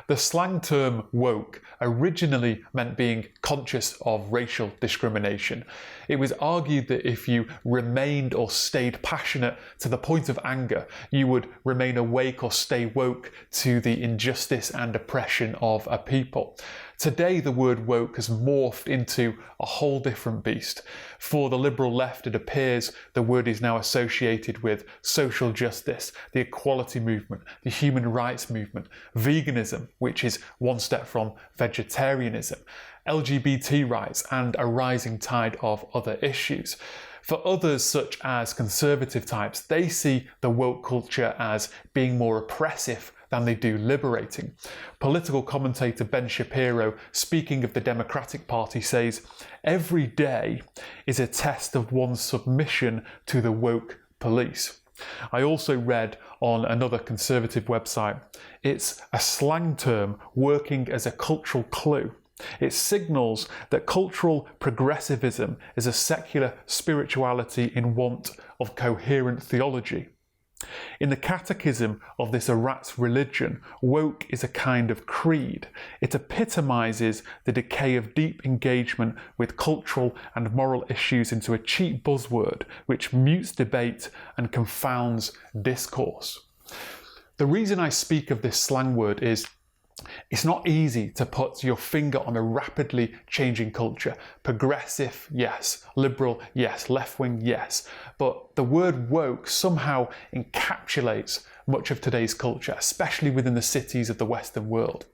The slang term woke originally meant being conscious of racial discrimination. It was argued that if you remained or stayed passionate to the point of anger, you would remain awake or stay woke to the injustice and oppression of a people. Today, the word woke has morphed into a whole different beast. For the liberal left, it appears the word is now associated with social justice, the equality movement, the human rights movement, veganism, which is one step from vegetarianism, LGBT rights, and a rising tide of other issues. For others, such as conservative types, they see the woke culture as being more oppressive than they do liberating. Political commentator Ben Shapiro, speaking of the Democratic Party, says, "Every day is a test of one's submission to the woke police." I also read on another conservative website, it's a slang term working as a cultural clue. It signals that cultural progressivism is a secular spirituality in want of coherent theology. In the catechism of this Eratz religion, woke is a kind of creed. It epitomizes the decay of deep engagement with cultural and moral issues into a cheap buzzword which mutes debate and confounds discourse. The reason I speak of this slang word is it's not easy to put your finger on a rapidly changing culture. Progressive, yes. Liberal, yes. Left-wing, yes. But the word woke somehow encapsulates much of today's culture, especially within the cities of the Western world.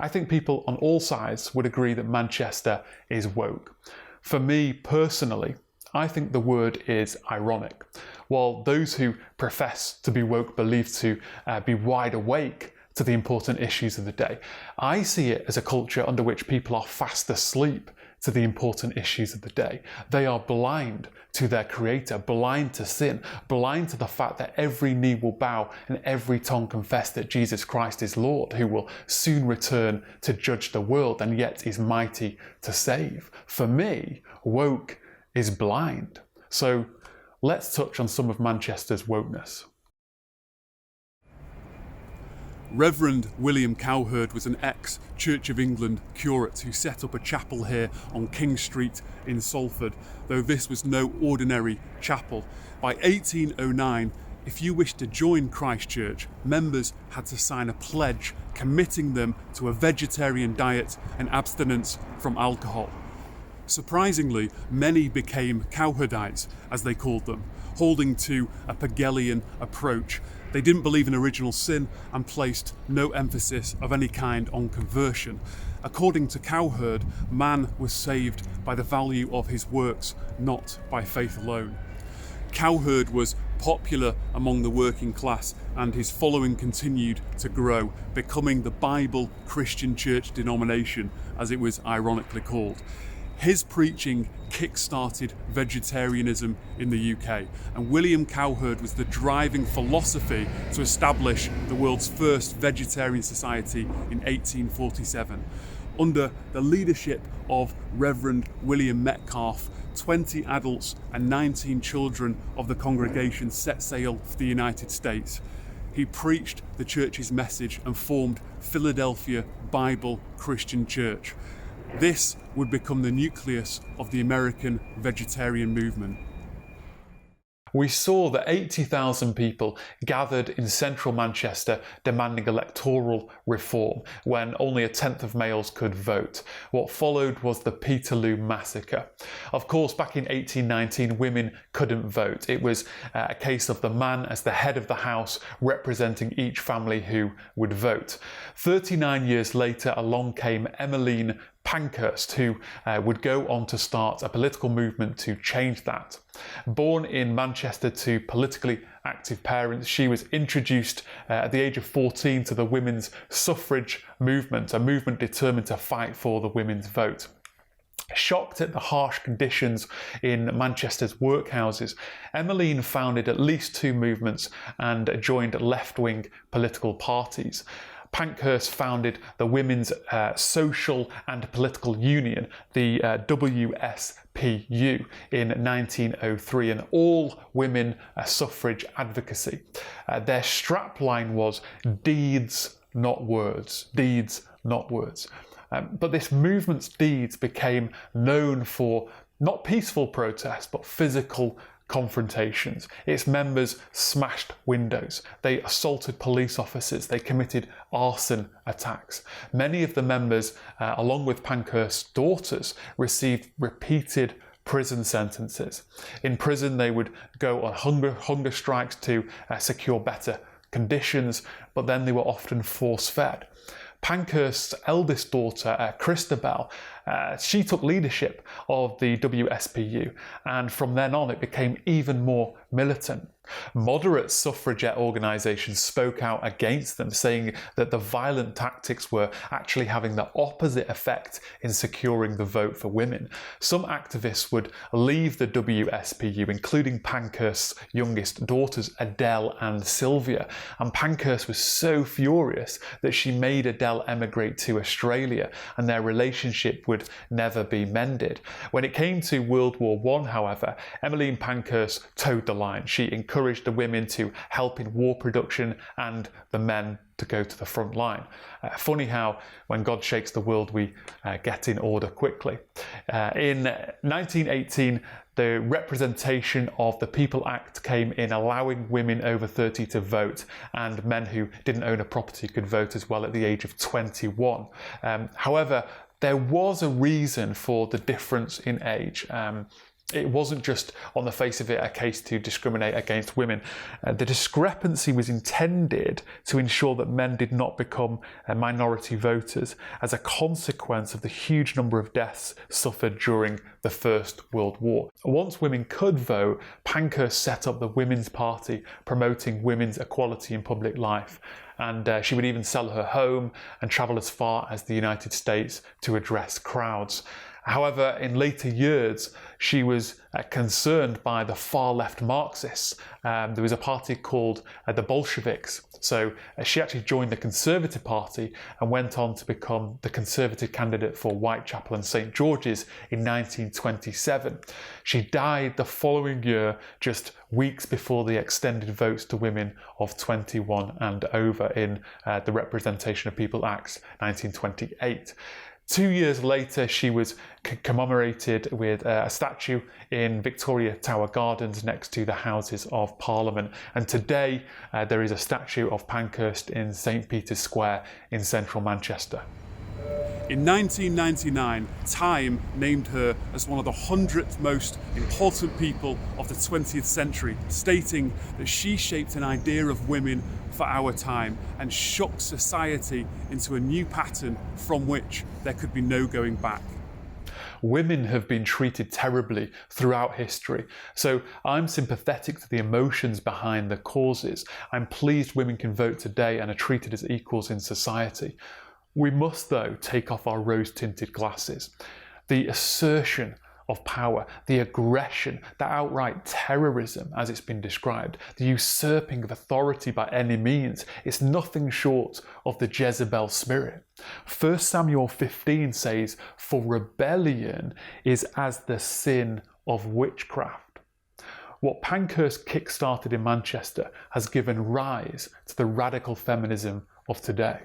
I think people on all sides would agree that Manchester is woke. For me personally, I think the word is ironic. While those who profess to be woke believe to be wide awake to the important issues of the day, I see it as a culture under which people are fast asleep to the important issues of the day. They are blind to their creator, blind to sin, blind to the fact that every knee will bow and every tongue confess that Jesus Christ is Lord, who will soon return to judge the world and yet is mighty to save. For me, woke is blind. So let's touch on some of Manchester's wokeness. Reverend William Cowherd was an ex-Church of England curate who set up a chapel here on King Street in Salford, though this was no ordinary chapel. By 1809, if you wished to join Christ Church, members had to sign a pledge committing them to a vegetarian diet and abstinence from alcohol. Surprisingly, many became Cowherdites, as they called them, holding to a Pagelian approach. They didn't believe in original sin and placed no emphasis of any kind on conversion. According to Cowherd, man was saved by the value of his works, not by faith alone. Cowherd was popular among the working class and his following continued to grow, becoming the Bible Christian Church denomination, as it was ironically called. His preaching kick-started vegetarianism in the UK, and William Cowherd was the driving philosophy to establish the world's first vegetarian society in 1847. Under the leadership of Reverend William Metcalfe, 20 adults and 19 children of the congregation set sail for the United States. He preached the church's message and formed Philadelphia Bible Christian Church. This would become the nucleus of the American vegetarian movement. We saw that 80,000 people gathered in central Manchester demanding electoral reform when only a tenth of males could vote. What followed was the Peterloo Massacre. Of course, back in 1819, women couldn't vote. It was a case of the man as the head of the house representing each family who would vote. 39 years later, along came Emmeline Pankhurst, who would go on to start a political movement to change that. Born in Manchester to politically active parents, she was introduced at the age of 14 to the women's suffrage movement, a movement determined to fight for the women's vote. Shocked at the harsh conditions in Manchester's workhouses, Emmeline founded at least two movements and joined left-wing political parties. Pankhurst founded the Women's Social and Political Union, the WSPU, in 1903, an all-women suffrage advocacy. Their strapline was "Deeds not words. Deeds, not words. But this movement's deeds became known for not peaceful protests, but physical confrontations. Its members smashed windows, they assaulted police officers, they committed arson attacks. Many of the members, along with Pankhurst's daughters, received repeated prison sentences. In prison, they would go on hunger strikes to secure better conditions, but then they were often force-fed. Pankhurst's eldest daughter, Christabel, she took leadership of the WSPU, and from then on it became even more militant. Moderate suffragette organisations spoke out against them, saying that the violent tactics were actually having the opposite effect in securing the vote for women. Some activists would leave the WSPU, including Pankhurst's youngest daughters, Adele and Sylvia, and Pankhurst was so furious that she made Adele emigrate to Australia, and their relationship would never be mended. When it came to World War I, however, Emmeline Pankhurst towed the line. She encouraged the women to help in war production and the men to go to the front line. Funny how when God shakes the world we get in order quickly. In 1918, the Representation of the People Act came in, allowing women over 30 to vote, and men who didn't own a property could vote as well at the age of 21. However, there was a reason for the difference in age. It wasn't just on the face of it a case to discriminate against women. The discrepancy was intended to ensure that men did not become minority voters as a consequence of the huge number of deaths suffered during the First World War. Once women could vote, Pankhurst set up the Women's Party, promoting women's equality in public life. And she would even sell her home and travel as far as the United States to address crowds. However, in later years, she was concerned by the far-left Marxists. There was a party called the Bolsheviks. So she actually joined the Conservative Party and went on to become the Conservative candidate for Whitechapel and St George's in 1927. She died the following year, just weeks before the extended votes to women of 21 and over in the Representation of People Act 1928. 2 years later, she was commemorated with a statue in Victoria Tower Gardens next to the Houses of Parliament. And today, there is a statue of Pankhurst in St Peter's Square in central Manchester. In 1999, Time named her as one of the 100th most important people of the 20th century, stating that she shaped an idea of women for our time and shook society into a new pattern from which there could be no going back. Women have been treated terribly throughout history, so I'm sympathetic to the emotions behind the causes. I'm pleased women can vote today and are treated as equals in society. We must, though, take off our rose-tinted glasses. The assertion of power, the aggression, the outright terrorism, as it's been described, the usurping of authority by any means, is nothing short of the Jezebel spirit. 1 Samuel 15 says, "For rebellion is as the sin of witchcraft." What Pankhurst kick-started in Manchester has given rise to the radical feminism of today.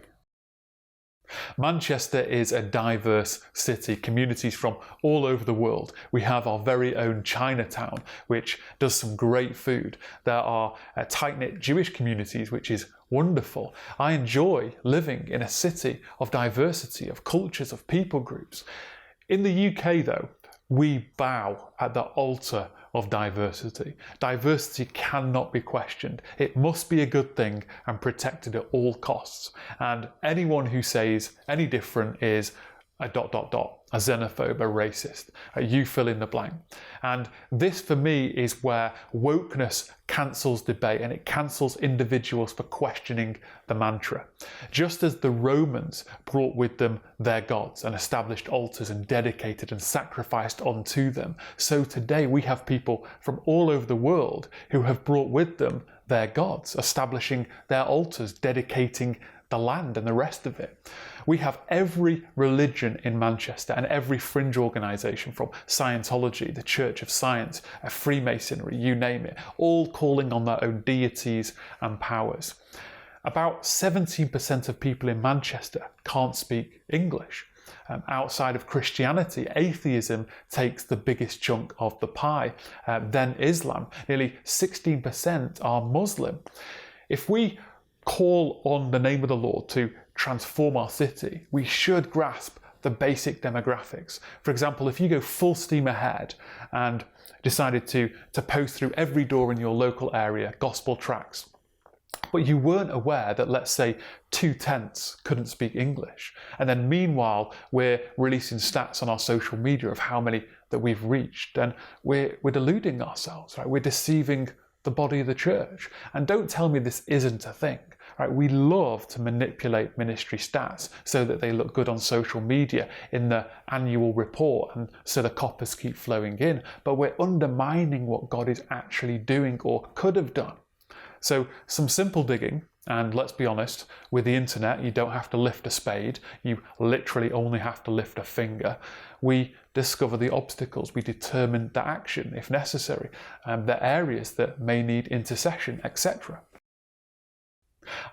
Manchester is a diverse city, communities from all over the world. We have our very own Chinatown, which does some great food. There are tight-knit Jewish communities, which is wonderful. I enjoy living in a city of diversity, of cultures, of people groups. In the UK, though, we bow at the altar of diversity. Diversity cannot be questioned. It must be a good thing and protected at all costs. And anyone who says any different is a ... a xenophobe, a racist. You fill in the blank. And this for me is where wokeness cancels debate and it cancels individuals for questioning the mantra. Just as the Romans brought with them their gods and established altars and dedicated and sacrificed unto them, so today we have people from all over the world who have brought with them their gods, establishing their altars, dedicating the land and the rest of it. We have every religion in Manchester and every fringe organisation, from Scientology, the Church of Science, Freemasonry, you name it, all calling on their own deities and powers. about 17% of people in Manchester can't speak English. Outside of Christianity, atheism takes the biggest chunk of the pie, then Islam. Nearly 16% are Muslim. If we call on the name of the Lord to transform our city, we should grasp the basic demographics. For example, if you go full steam ahead and decided to post through every door in your local area gospel tracts, but you weren't aware that, let's say, 2/10 couldn't speak English, and then meanwhile we're releasing stats on our social media of how many that we've reached, then we're deluding ourselves, right? We're deceiving the body of the church. And don't tell me this isn't a thing, right? We love to manipulate ministry stats so that they look good on social media in the annual report, and so the coppers keep flowing in, but we're undermining what God is actually doing or could have done. So some simple digging, and let's be honest, with the internet you don't have to lift a spade, you literally only have to lift a finger. We discover the obstacles, we determine the action if necessary, the areas that may need intercession, etc.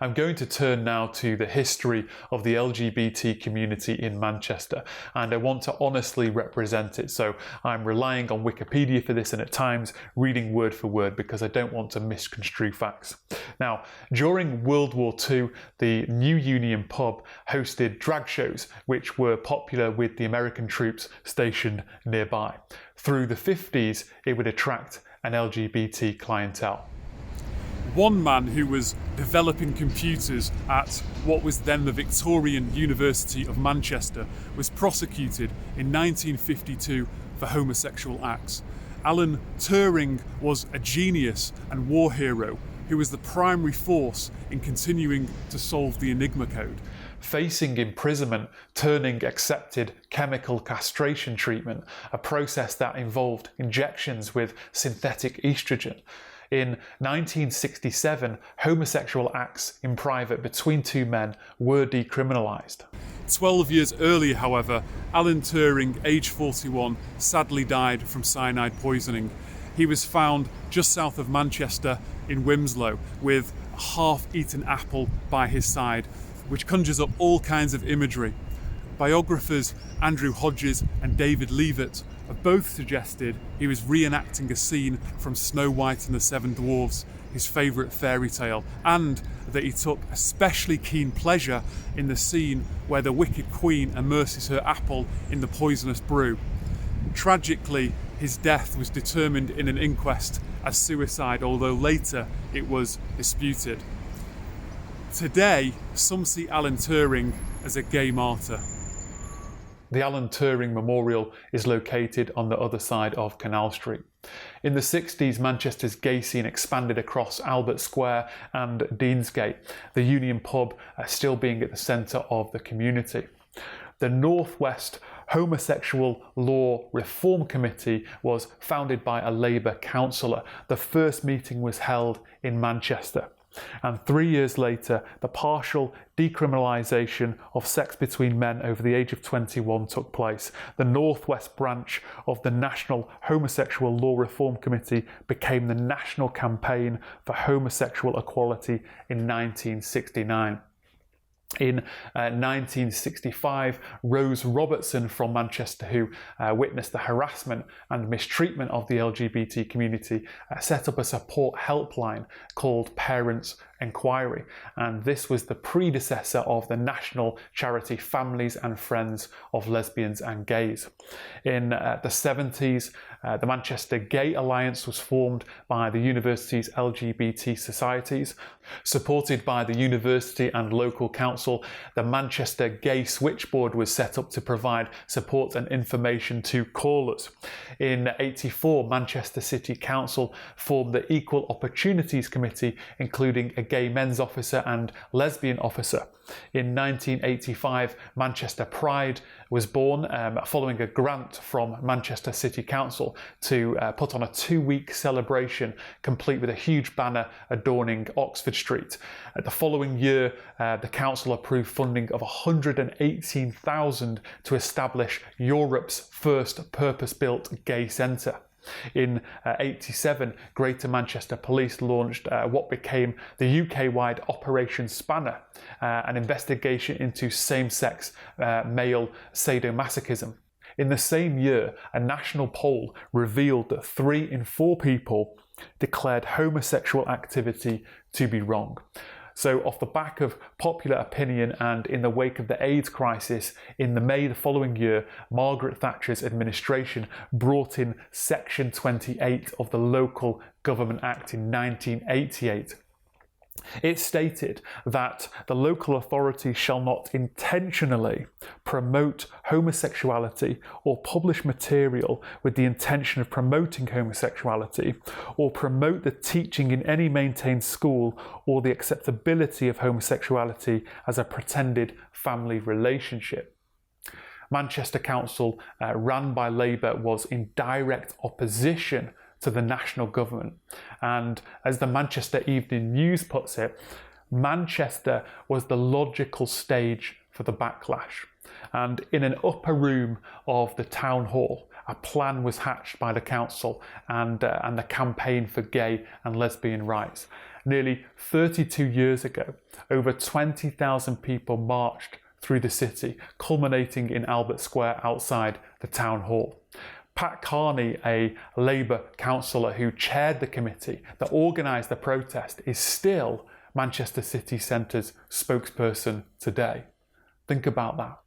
I'm going to turn now to the history of the LGBT community in Manchester, and I want to honestly represent it, so I'm relying on Wikipedia for this and at times reading word for word because I don't want to misconstrue facts. Now, during World War II, the New Union pub hosted drag shows which were popular with the American troops stationed nearby. Through the 50s, it would attract an LGBT clientele. One man who was developing computers at what was then the Victorian University of Manchester was prosecuted in 1952 for homosexual acts. Alan Turing was a genius and war hero who was the primary force in continuing to solve the Enigma code. Facing imprisonment, Turing accepted chemical castration treatment, a process that involved injections with synthetic estrogen. In 1967, homosexual acts in private between two men were decriminalised. 12 years earlier, however, Alan Turing, aged 41, sadly died from cyanide poisoning. He was found just south of Manchester in Wimslow with a half-eaten apple by his side, which conjures up all kinds of imagery. Biographers Andrew Hodges and David Leavitt have both suggested he was reenacting a scene from Snow White and the Seven Dwarfs, his favourite fairy tale, and that he took especially keen pleasure in the scene where the Wicked Queen immerses her apple in the poisonous brew. Tragically, his death was determined in an inquest as suicide, although later it was disputed. Today, some see Alan Turing as a gay martyr. The Alan Turing Memorial is located on the other side of Canal Street. In the 60s, Manchester's gay scene expanded across Albert Square and Deansgate, the Union pub still being at the centre of the community. The North West Homosexual Law Reform Committee was founded by a Labour councillor. The first meeting was held in Manchester. And 3 years later, the partial decriminalisation of sex between men over the age of 21 took place. The Northwest branch of the National Homosexual Law Reform Committee became the National Campaign for Homosexual Equality in 1969. In 1965, Rose Robertson from Manchester, who witnessed the harassment and mistreatment of the LGBT community, set up a support helpline called Parents Inquiry, and this was the predecessor of the national charity Families and Friends of Lesbians and Gays. In the 70s, the Manchester Gay Alliance was formed by the university's LGBT societies. Supported by the university and local council, the Manchester Gay Switchboard was set up to provide support and information to callers. In '84, Manchester City Council formed the Equal Opportunities Committee, including a gay men's officer and lesbian officer. In 1985, Manchester Pride was born following a grant from Manchester City Council to put on a 2-week celebration complete with a huge banner adorning Oxford Street. The following year, the council approved funding of £118,000 to establish Europe's first purpose-built gay centre. In 87, Greater Manchester Police launched what became the UK-wide Operation Spanner, an investigation into same-sex male sadomasochism. In the same year, a national poll revealed that 3 in 4 people declared homosexual activity to be wrong. So off the back of popular opinion and in the wake of the AIDS crisis, in the May the following year, Margaret Thatcher's administration brought in Section 28 of the Local Government Act in 1988. It stated that the local authority shall not intentionally promote homosexuality or publish material with the intention of promoting homosexuality or promote the teaching in any maintained school or the acceptability of homosexuality as a pretended family relationship. Manchester Council, run by Labour, was in direct opposition to the national government. And as the Manchester Evening News puts it, Manchester was the logical stage for the backlash. And in an upper room of the town hall, a plan was hatched by the council and the Campaign for Gay and Lesbian Rights. Nearly 32 years ago, over 20,000 people marched through the city, culminating in Albert Square outside the town hall. Pat Carney, a Labour councillor who chaired the committee that organised the protest, is still Manchester City Centre's spokesperson today. Think about that.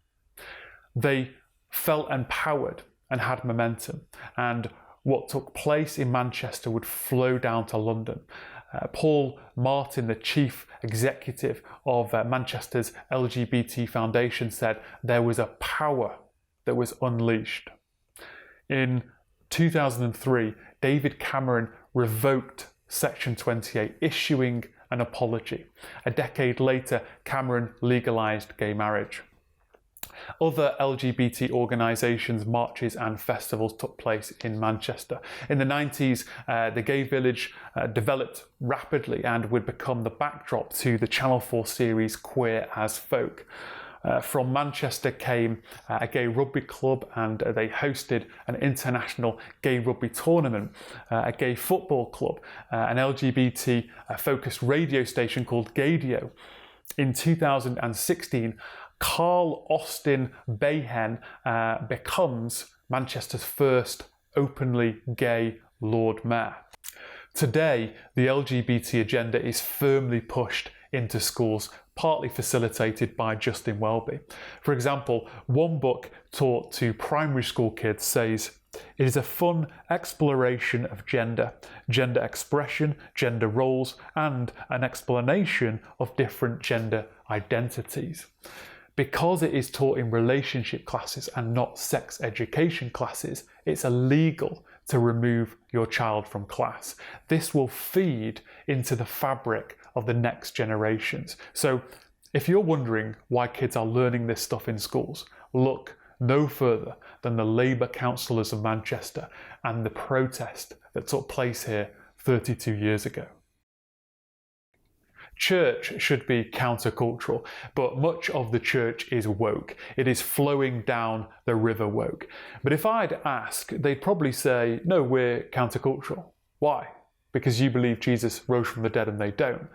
They felt empowered and had momentum, and what took place in Manchester would flow down to London. Paul Martin, the chief executive of Manchester's LGBT Foundation, said there was a power that was unleashed. In 2003, David Cameron revoked Section 28, issuing an apology. A decade later, Cameron legalised gay marriage. Other LGBT organisations, marches and festivals took place in Manchester. In the 90s, the Gay Village developed rapidly and would become the backdrop to the Channel 4 series Queer as Folk. From Manchester came a gay rugby club, and they hosted an international gay rugby tournament, a gay football club, an LGBT focused radio station called Gaydio. In 2016, Carl Austin Bayhen becomes Manchester's first openly gay Lord Mayor. Today, the LGBT agenda is firmly pushed into schools, partly facilitated by Justin Welby. For example, one book taught to primary school kids says, "It is a fun exploration of gender, gender expression, gender roles, and an explanation of different gender identities." Because it is taught in relationship classes and not sex education classes, it's illegal to remove your child from class. This will feed into the fabric of the next generations. So if you're wondering why kids are learning this stuff in schools, look no further than the Labour councillors of Manchester and the protest that took place here 32 years ago. Church should be countercultural, but much of the church is woke. It is flowing down the river woke. But if I'd ask, they'd probably say, no, we're countercultural. Why? Because you believe Jesus rose from the dead and they don't.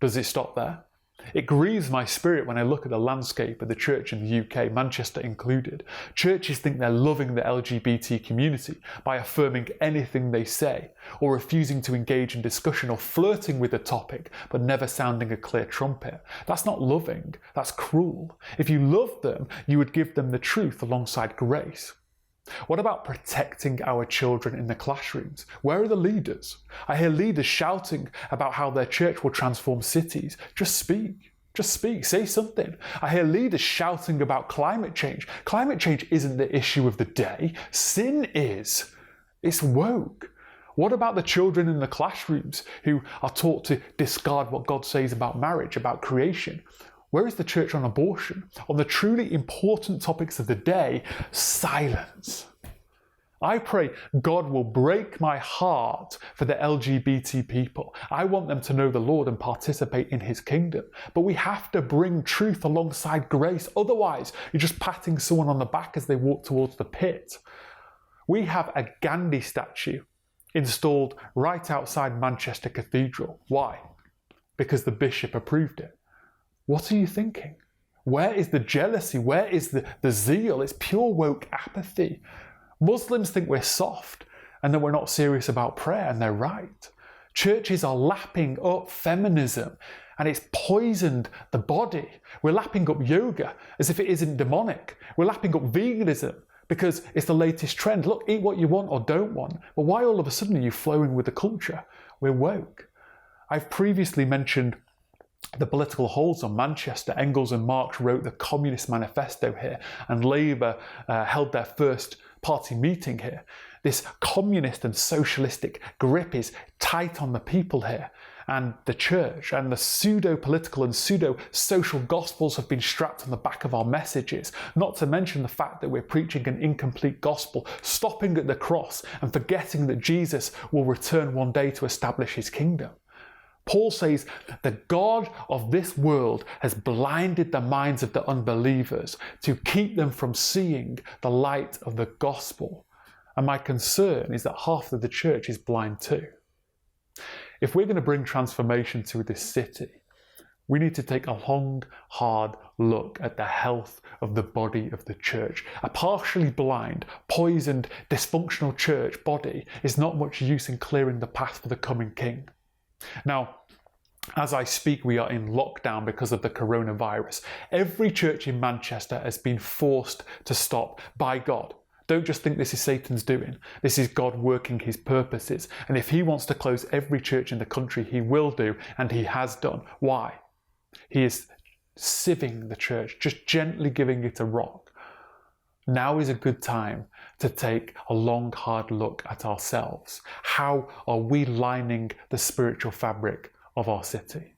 Does it stop there? It grieves my spirit when I look at the landscape of the church in the UK, Manchester included. Churches think they're loving the LGBT community by affirming anything they say, or refusing to engage in discussion or flirting with the topic, but never sounding a clear trumpet. That's not loving, that's cruel. If you loved them, you would give them the truth alongside grace. What about protecting our children in the classrooms? Where are the leaders? I hear leaders shouting about how their church will transform cities. Just speak. Just speak. Say something. I hear leaders shouting about climate change. Climate change isn't the issue of the day. Sin is. It's woke. What about the children in the classrooms who are taught to discard what God says about marriage, about creation? Where is the church on abortion? On the truly important topics of the day, silence. I pray God will break my heart for the LGBT people. I want them to know the Lord and participate in his kingdom. But we have to bring truth alongside grace. Otherwise, you're just patting someone on the back as they walk towards the pit. We have a Gandhi statue installed right outside Manchester Cathedral. Why? Because the bishop approved it. What are you thinking? Where is the jealousy? Where is the zeal? It's pure woke apathy. Muslims think we're soft and that we're not serious about prayer, and they're right. Churches are lapping up feminism and it's poisoned the body. We're lapping up yoga as if it isn't demonic. We're lapping up veganism because it's the latest trend. Look, eat what you want or don't want. But why all of a sudden are you flowing with the culture? We're woke. I've previously mentioned the political holds on Manchester. Engels and Marx wrote the Communist Manifesto here, and Labour held their first party meeting here. This communist and socialistic grip is tight on the people here, and the church, and the pseudo-political and pseudo-social gospels have been strapped on the back of our messages, not to mention the fact that we're preaching an incomplete gospel, stopping at the cross and forgetting that Jesus will return one day to establish his kingdom. Paul says, the God of this world has blinded the minds of the unbelievers to keep them from seeing the light of the gospel. And my concern is that half of the church is blind too. If we're going to bring transformation to this city, we need to take a long, hard look at the health of the body of the church. A partially blind, poisoned, dysfunctional church body is not much use in clearing the path for the coming king. Now, as I speak, we are in lockdown because of the coronavirus. Every church in Manchester has been forced to stop by God. Don't just think this is Satan's doing. This is God working his purposes. And if he wants to close every church in the country, he will do, and he has done. Why? He is sieving the church, just gently giving it a rock. Now is a good time to take a long, hard look at ourselves. How are we lining the spiritual fabric of our city?